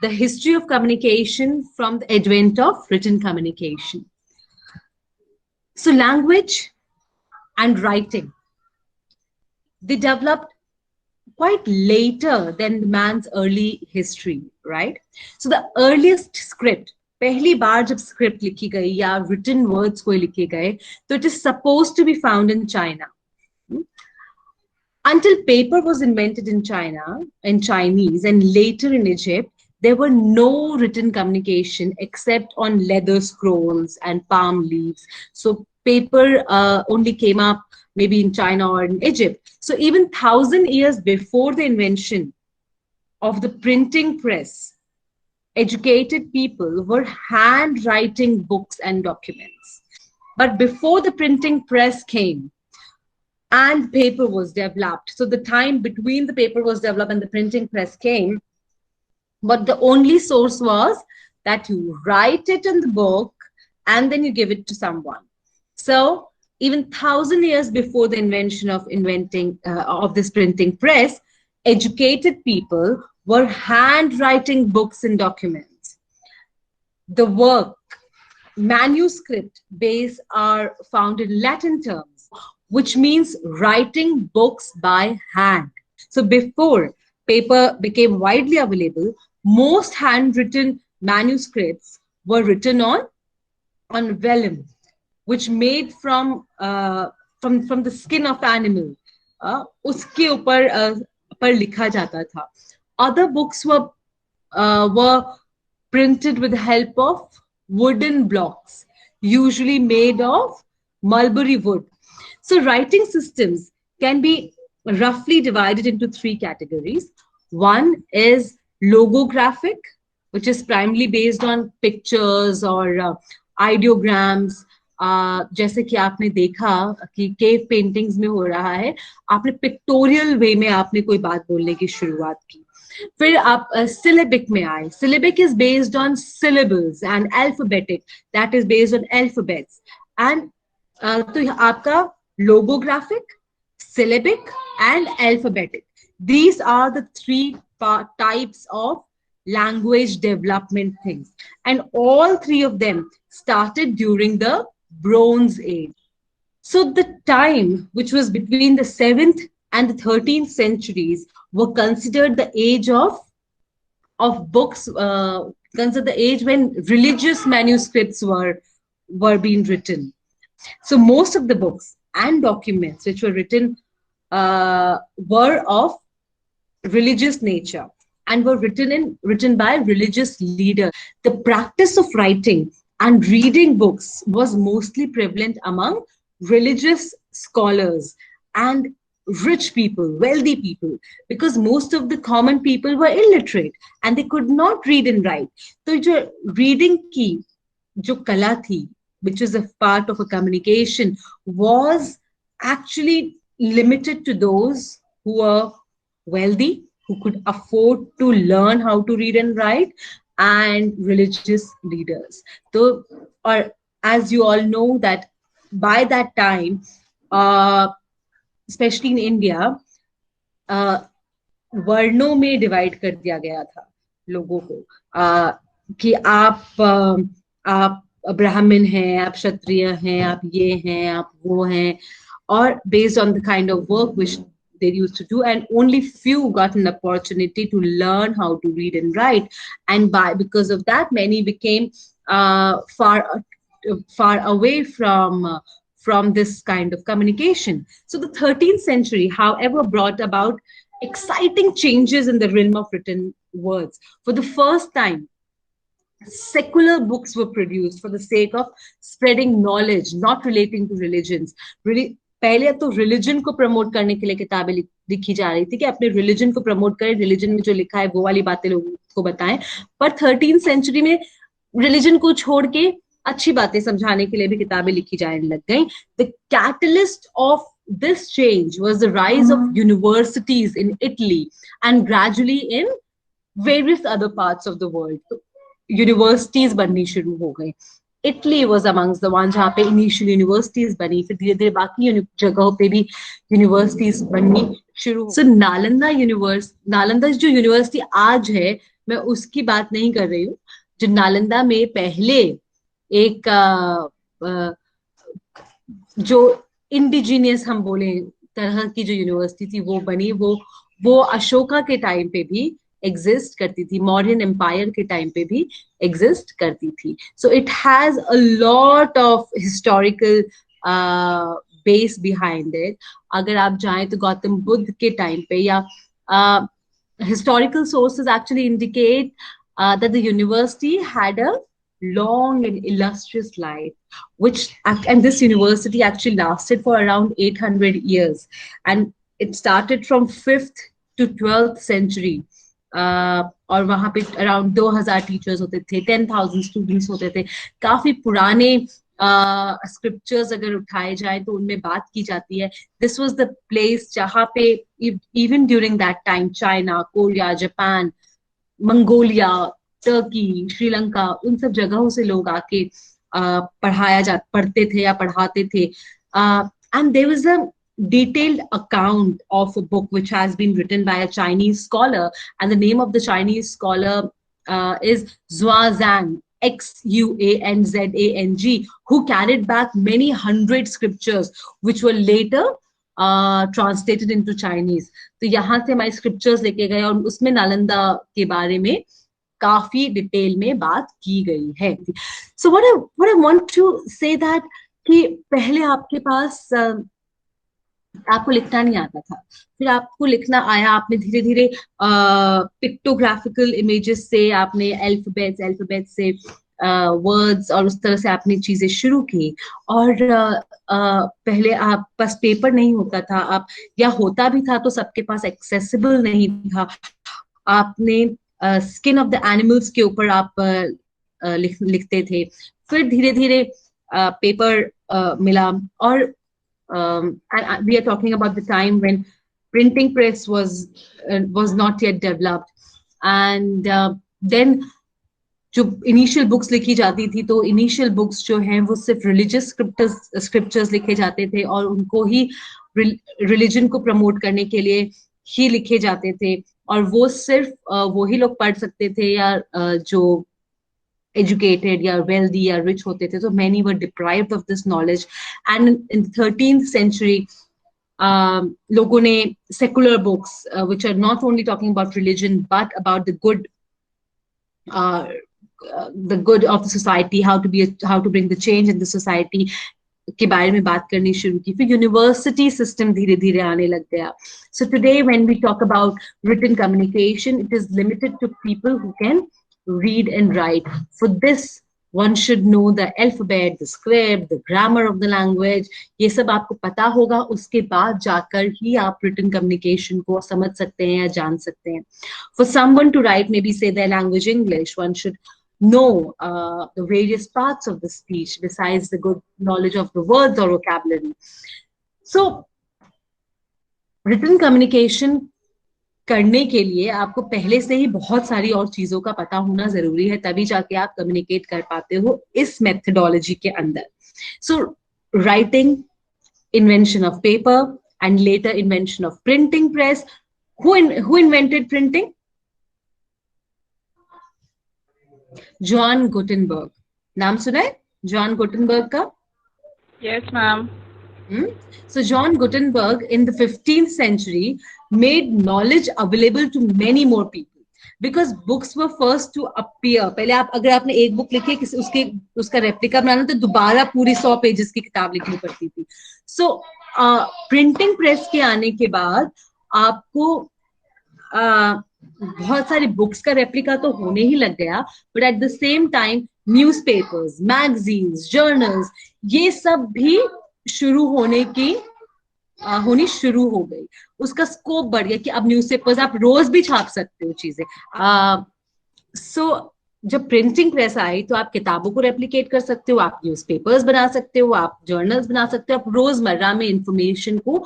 the history of communication from the advent of written communication. So language and writing, they developed quite later than man's early history, right? So the earliest script, पहली बार जब script लिखी गई या written words कोई लिखे गए, तो it is supposed to be found in China. Until paper was invented in China, in Chinese, and later in Egypt, there were no written communication except on leather scrolls and palm leaves. So paper only came up maybe in China or in Egypt. So even 1,000 years before the invention of the printing press, educated people were handwriting books and documents. But before the printing press came, and paper was developed. So the time between the paper was developed and the printing press came, but the only source was that you write it in the book and then you give it to someone. So even 1,000 years before the invention of this printing press, educated people were handwriting books and documents. The work, manuscript base are found in Latin terms, which means writing books by hand. So before paper became widely available, most handwritten manuscripts were written on vellum, which made from the skin of animal. उसके ऊपर पर लिखा जाता था. Other books were printed with the help of wooden blocks, usually made of mulberry wood. So writing systems can be roughly divided into 3 categories. One is logographic, which is primarily based on pictures or ideograms. जैसे कि आपने देखा कि cave paintings में हो रहा है, आपने पिक्टोरियल वे में आपने कोई बात बोलने की शुरुआत की. फिर आप syllabic में आए. Syllabic is based on syllables, and alphabetic, that is based on alphabets. And तो आपका logographic, syllabic, and alphabetic. These are the 3 types of language development things. And all 3 of them started during the Bronze Age. So the time, which was between the 7th and the 13th centuries, were considered the age of books, considered the age when religious manuscripts were being written. So most of the books and documents which were written were of religious nature and were written by religious leaders. The practice of writing and reading books was mostly prevalent among religious scholars and rich people, wealthy people, because most of the common people were illiterate and they could not read and write. So jo reading ki jo kala thi, which is a part of a communication, was actually limited to those who were wealthy, who could afford to learn how to read and write, and religious leaders. So, or as you all know that by that time, especially in India, वर्णों में divide कर दिया गया था लोगों को, कि आप ब्राह्मण हैं, आप क्षत्रिय हैं, आप ये हैं, आप वो हैं, or based on the kind of work which they used to do, and only few got an opportunity to learn how to read and write, and because of that, many became far away from this kind of communication. So the 13th century, however, brought about exciting changes in the realm of written words. For the first time, secular books were produced for the sake of spreading knowledge, not relating to religions. Really, पहले तो religion को promote करने के लिए किताबें लिखी जा रही थी कि अपने रिलीजन को प्रमोट करें, रिलीजन में जो लिखा है वो वाली बातें लोगों को बताएं. पर 13th सेंचुरी में रिलीजन को छोड़ के अच्छी बातें समझाने के लिए भी किताबें लिखी जाने लग गई. The catalyst of this change was the rise of universities in Italy and gradually in various other parts of the world. Universities बननी शुरू हो गई. Italy was amongst the ones जहाँ पे initial universities बनी, फिर धीरे धीरे बाकी जगहों पे भी universities बननी शुरू. So नालंदा जो university आज है, मैं उसकी बात नहीं कर रही हूँ। जो नालंदा में पहले एक जो इंडिजीनियस हम बोले तरह की जो यूनिवर्सिटी थी वो बनी, वो अशोका के टाइम पे भी एग्जिस्ट करती थी, मौर्यन एम्पायर के टाइम पे भी एग्जिस्ट करती थी। So it has a lot of historical base behind it. अगर आप जाएं तो गौतम बुद्ध के टाइम पे या historical sources actually indicate that the university had a long and illustrious life, which and this university actually lasted for around 800 years, and it started from 5th to 12th century. और वहां पे around 2000 teachers होते थे, 10,000 students होते थे। काफी पुराने scriptures अगर उठाए जाए तो उनमें बात की जाती है, दिस वाज द प्लेस जहाँ पे even during that time China, Korea, Japan, Mongolia, Turkey, Sri Lanka, उन सब जगहों से लोग आके पढ़ते थे या पढ़ाते थे। And there was a detailed account of a book which has been written by a Chinese scholar, and the name of the Chinese scholar is Xuanzang, Xuanzang, who carried back many hundred scriptures which were later translated into Chinese. तो यहाँ से हमारे scriptures लेके गए और उसमें नालंदा के बारे में काफी डिटेल में बात की गई है। So what I want to say that कि पहले आपके पास आपको लिखना नहीं आता था, फिर आपको लिखना आया, आपने धीरे धीरे पिक्टोग्राफिकल इमेजेस से आपने अल्फाबेट से वर्ड्स और उस तरह से आपने चीजें शुरू की। और पहले आप पास पेपर नहीं होता था, आप या होता भी था तो सबके पास एक्सेसिबल नहीं था। आपने स्किन ऑफ द एनिमल्स के ऊपर आप लिखते थे। फिर धीरे धीरे पेपर मिला, और and we are talking about the time when printing press was not yet developed, and then जो इनिशियल बुक्स लिखी जाती थी तो इनिशियल बुक्स जो हैं वो सिर्फ रिलीजियस स्क्रिप्चर्स लिखे जाते थे और उनको ही रिलीजन को प्रमोट करने के लिए ही लिखे जाते थे, और वो सिर्फ वही लोग पढ़ सकते थे या जो educated या wealthy या rich होते थे। So many were deprived of this knowledge, and in the 13th century लोगों ने secular books which are not only talking about religion but about the good of the society, how to bring the change in the society के बारे में बात करनी शुरू की। फिर यूनिवर्सिटी सिस्टम धीरे धीरे आने लग गया। So today when we talk about written communication, it is limited to people who can read and write. For this one should know the alphabet, the script, the grammar of the language. ये सब आपको पता होगा, उसके बाद जाकर ही आप written communication को समझ सकते हैं या जान सकते हैं। For someone to write, maybe say their language English, one should know the various parts of the speech besides the good knowledge of the words or vocabulary. So written communication करने के लिए आपको पहले से ही बहुत सारी और चीजों का पता होना जरूरी है, तभी जाके आप कम्युनिकेट कर पाते हो इस मेथडोलॉजी के अंदर। So writing, invention of paper and later invention of printing press. Who invented printing? John Gutenberg. नाम सुना है जॉन गुटेनबर्ग का? Yes, ma'am. So John Gutenberg in the 15th century made knowledge available to many more people because books were first to appear. पहले आप अगर आपने एक book लिखी किसी उसका रेप्लिका बनाना तो दोबारा पूरी 100 पेजेस की किताब लिखनी पड़ती थी। So प्रिंटिंग प्रेस के आने के बाद आपको बहुत सारी बुक्स का रेप्लिका तो होने ही लग गया, but at the same time newspapers, magazines, journals, ये सब भी शुरू होनी शुरू हो गई। उसका स्कोप बढ़ गया कि अब न्यूज़पेपर्स आप रोज भी छाप सकते हो चीजें। सो जब प्रिंटिंग प्रेस आई तो आप किताबों को रेप्लिकेट कर सकते हो, आप न्यूज़पेपर्स बना सकते हो, आप जर्नल्स बना सकते हो, आप रोजमर्रा में इंफॉर्मेशन को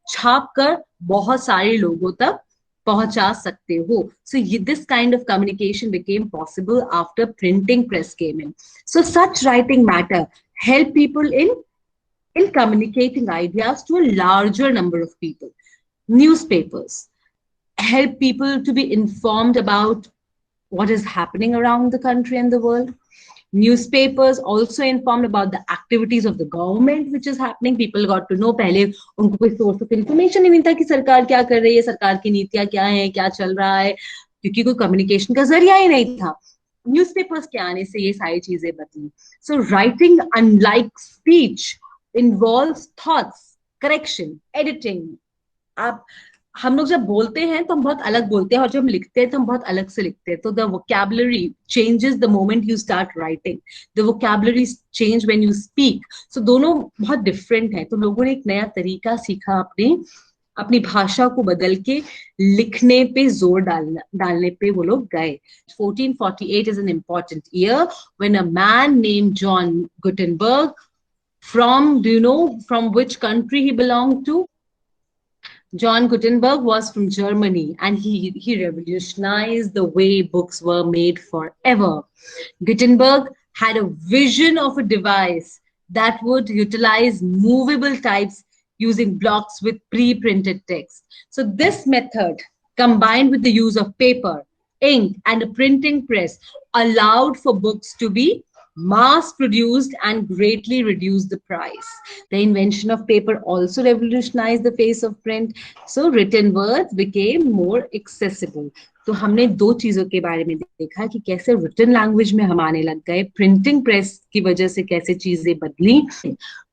छाप कर बहुत सारे लोगों तक पहुंचा सकते हो। So this kind of communication became possible after printing press came in. So such writing matter help people in communicating ideas to a larger number of people. Newspapers help people to be informed about what is happening around the country and the world. Newspapers also informed about the activities of the government which is happening. People got to know. पहले उनको कोई source of information ही नहीं था कि सरकार क्या कर रही है, सरकार की नीतियां क्या हैं, क्या चल रहा है, क्योंकि कोई communication का जरिया ही नहीं था. Newspapers के आने से ये सारी चीजें बदली. So writing, unlike speech, involves thoughts, correction, editing. आप हम लोग जब बोलते हैं तो हम बहुत अलग बोलते हैं और जब हम लिखते हैं तो हम बहुत अलग से लिखते हैं. तो the vocabulary changes the moment you start writing. The vocabulary change when you speak. So दोनों बहुत डिफरेंट है. तो लोगों ने एक नया तरीका सीखा अपनी भाषा को बदल के लिखने पे जोर डालने पे वो लोग गए. 1448 is an important year when a man named John Gutenberg, do you know from which country he belonged to? John Gutenberg was from Germany, and he revolutionized the way books were made forever. Gutenberg had a vision of a device that would utilize movable types using blocks with pre-printed text. So this method, combined with the use of paper, ink, and a printing press, allowed for books to be mass-produced and greatly reduced the price. The invention of paper also revolutionized the face of print, so written words became more accessible. तो हमने दो चीजों के बारे में देखा कि कैसे रिटन लैंग्वेज में हम आने लग गए, प्रिंटिंग प्रेस की वजह से कैसे चीजें बदली.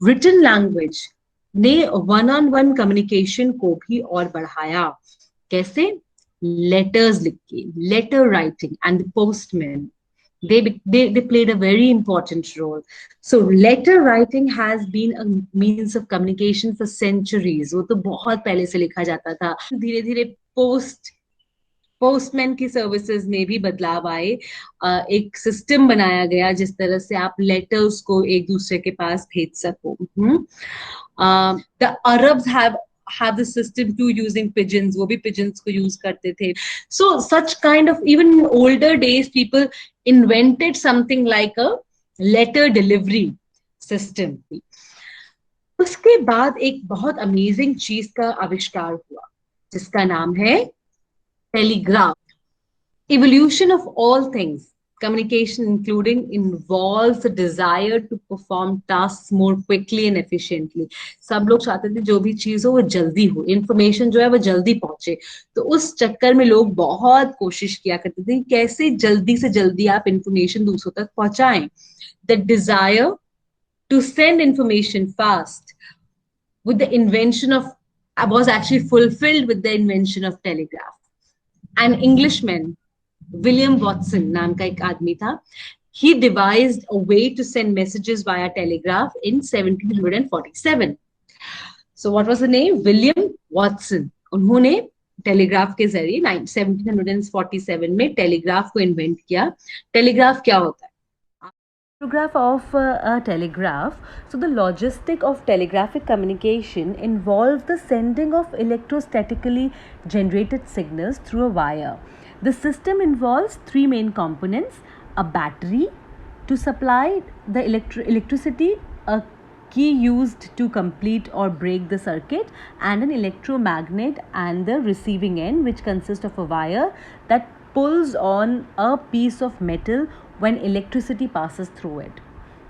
रिटन लैंग्वेज ने वन-ऑन-वन कम्युनिकेशन को भी और बढ़ाया. कैसे? लेटर्स लिख के, letter writing, and the postman, they played a very important role. So letter writing has been a means of communication for centuries. वो तो बहुत पहले से लिखा जाता था. धीरे धीरे पोस्टमैन की सर्विसेज में भी बदलाव आए. एक सिस्टम बनाया गया जिस तरह से आप लेटर्स को एक दूसरे के पास भेज सको. The Arabs have the system too, using pigeons. वो भी pigeons को use करते थे. So such kind of, even in older days, people invented something like a letter delivery system. उसके बाद एक बहुत अमेजिंग चीज का आविष्कार हुआ जिसका नाम है telegraph. Evolution of all things, communication including, involves the desire to perform tasks more quickly and efficiently. सब लोग चाहते थे जो भी चीज हो वो जल्दी हो, इंफॉर्मेशन जो है वो जल्दी पहुंचे. तो उस चक्कर में लोग बहुत कोशिश किया करते थे कैसे जल्दी से जल्दी आप इंफॉर्मेशन दूसरों तक पहुंचाएं. The desire to send information fast with the invention of was actually fulfilled with the invention of telegraph. An Englishman, William Watson नाम का एक आदमी था. He devised a way to send messages via telegraph in 1747. So what was the name? William Watson. उन्होंने telegraph के जरिए 1747 में telegraph को इन्वेंट किया. टेलीग्राफ क्या होता है? Photograph of a telegraph. So the logistic of telegraphic communication involves the sending of electrostatically generated signals through a wire. The system involves three main components: a battery to supply the electricity, a key used to complete or break the circuit, and an electromagnet and the receiving end, which consists of a wire that pulls on a piece of metal when electricity passes through it.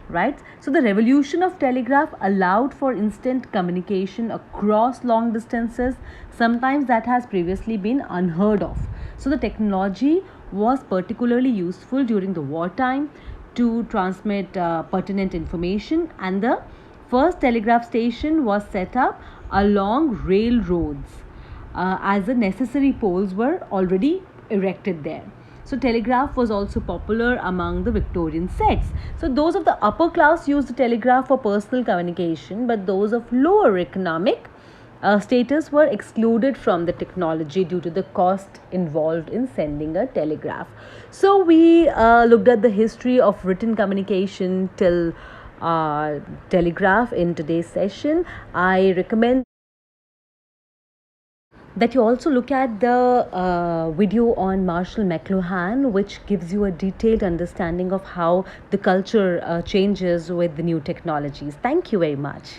Right? So the revolution of telegraph allowed for instant communication across long distances, sometimes that has previously been unheard of. So the technology was particularly useful during the wartime to transmit pertinent information, and the first telegraph station was set up along railroads as the necessary poles were already erected there. So telegraph was also popular among the Victorian sects. So those of the upper class used the telegraph for personal communication, but those of lower economic status were excluded from the technology due to the cost involved in sending a telegraph. So we looked at the history of written communication till telegraph in today's session. I recommend that you also look at the video on Marshall McLuhan, which gives you a detailed understanding of how the culture changes with the new technologies. Thank you very much.